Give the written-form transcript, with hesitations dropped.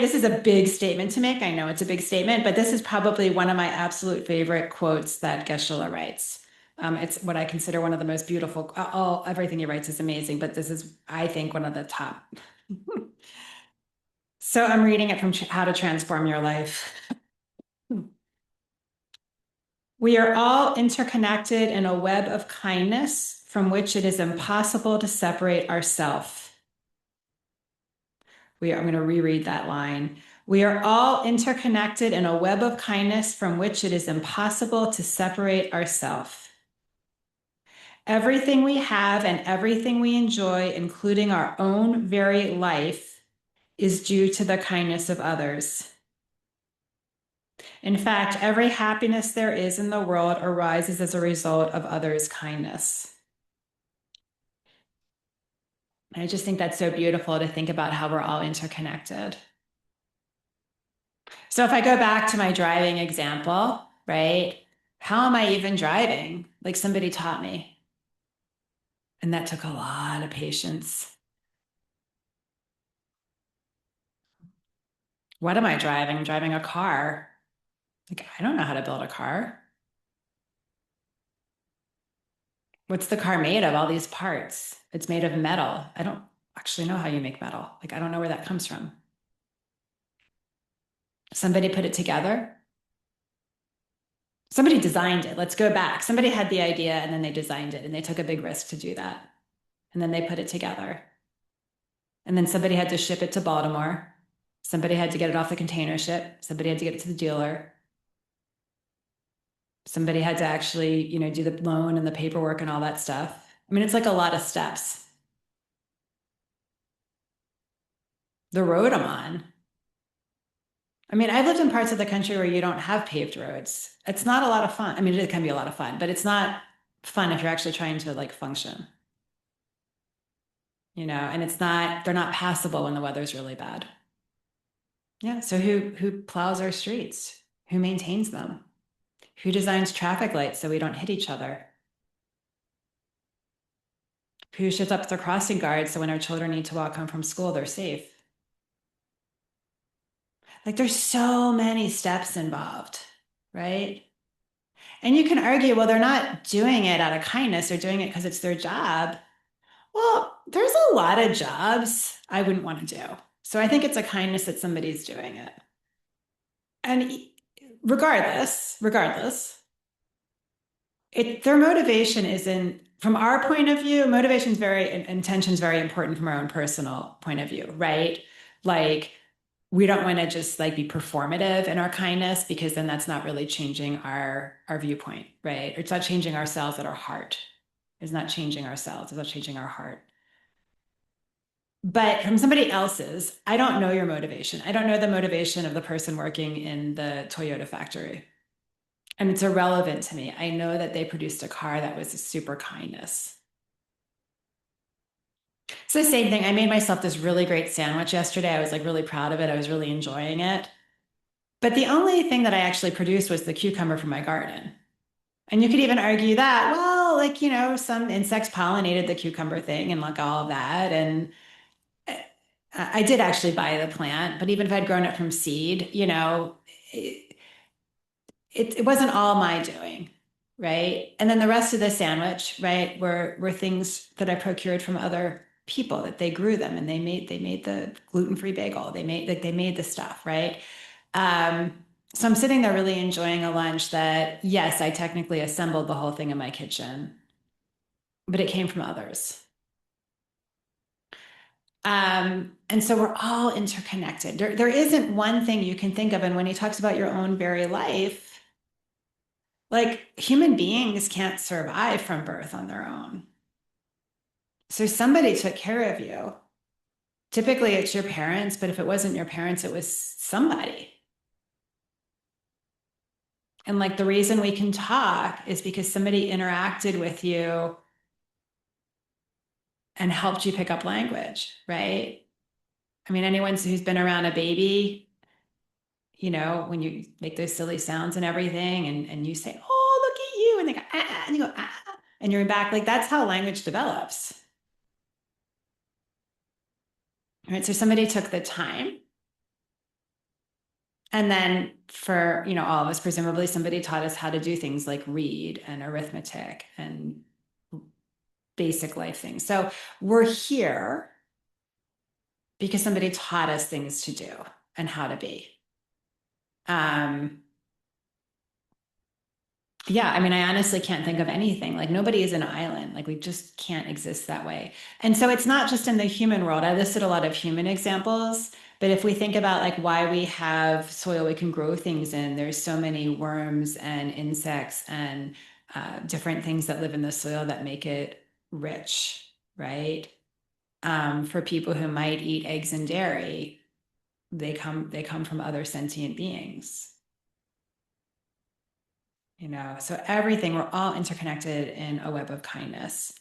this is a big statement to make. I know it's a big statement, but this is probably one of my absolute favorite quotes that Geshe-la writes. It's what I consider one of the most beautiful, everything he writes is amazing, but this is, I think, one of the top. So I'm reading it from How to Transform Your Life. We are all interconnected in a web of kindness from which it is impossible to separate ourselves. I'm going to reread that line. We are all interconnected in a web of kindness from which it is impossible to separate ourselves. Everything we have and everything we enjoy, including our own very life, is due to the kindness of others. In fact, every happiness there is in the world arises as a result of others' kindness. I just think that's so beautiful to think about how we're all interconnected. So if I go back to my driving example, right? How am I even driving? Like somebody taught me. And that took a lot of patience. What am I driving? I'm driving a car. Like, I don't know how to build a car. What's the car made of? All these parts. It's made of metal. I don't actually know how you make metal. Like, I don't know where that comes from. Somebody put it together. Somebody designed it. Let's go back. Somebody had the idea and then they designed it and they took a big risk to do that. And then they put it together. And then somebody had to ship it to Baltimore. Somebody had to get it off the container ship. Somebody had to get it to the dealer. Somebody had to actually, do the loan and the paperwork and all that stuff. I mean, it's like a lot of steps. The road I'm on. I mean, I've lived in parts of the country where you don't have paved roads. It's not a lot of fun. I mean, it can be a lot of fun, but it's not fun if you're actually trying to like function, and they're not passable when the weather's really bad. Yeah. So who plows our streets? Who maintains them? Who designs traffic lights so we don't hit each other? Who shuts up the crossing guards so when our children need to walk home from school, they're safe? Like there's so many steps involved, right? And you can argue, well, they're not doing it out of kindness, they're doing it because it's their job. Well, there's a lot of jobs I wouldn't want to do. So I think it's a kindness that somebody's doing it. And regardless, their motivation isn't, from our point of view, motivation is intention is very important from our own personal point of view, right? Like we don't want to just like be performative in our kindness because then that's not really changing our viewpoint, right? It's not changing ourselves at our heart. It's not changing ourselves. It's not changing our heart. But from somebody else's, I don't know your motivation. I don't know the motivation of the person working in the Toyota factory. And it's irrelevant to me. I know that they produced a car that was a super kindness. It's the same thing. I made myself this really great sandwich yesterday. I was like really proud of it. I was really enjoying it. But the only thing that I actually produced was the cucumber from my garden. And you could even argue that, well, like, some insects pollinated the cucumber thing and like all of that. And I did actually buy the plant, but even if I'd grown it from seed, it wasn't all my doing, right? And then the rest of the sandwich, right, were things that I procured from other people that they grew them and they made the gluten-free bagel. They made the stuff, right? So I'm sitting there really enjoying a lunch that, yes, I technically assembled the whole thing in my kitchen, but it came from others. And so we're all interconnected. There isn't one thing you can think of. And when he talks about your own very life, like human beings can't survive from birth on their own. So somebody took care of you. Typically it's your parents, but if it wasn't your parents, it was somebody. And like the reason we can talk is because somebody interacted with you and helped you pick up language, right? I mean, anyone who's been around a baby, when you make those silly sounds and everything, and you say, oh, look at you, and they go, ah, and you go, ah, and you're back, like that's how language develops. Right? So somebody took the time And then for, all of us, presumably somebody taught us how to do things like read and arithmetic and basic life things. So we're here because somebody taught us things to do and how to be. Um, yeah, I mean, I honestly can't think of anything. Like nobody is an island. Like we just can't exist that way. And so it's not just in the human world. I listed a lot of human examples, but if we think about like why we have soil we can grow things in, there's so many worms and insects and different things that live in the soil that make it rich, right? For people who might eat eggs and dairy, they come from other sentient beings. So everything, we're all interconnected in a web of kindness.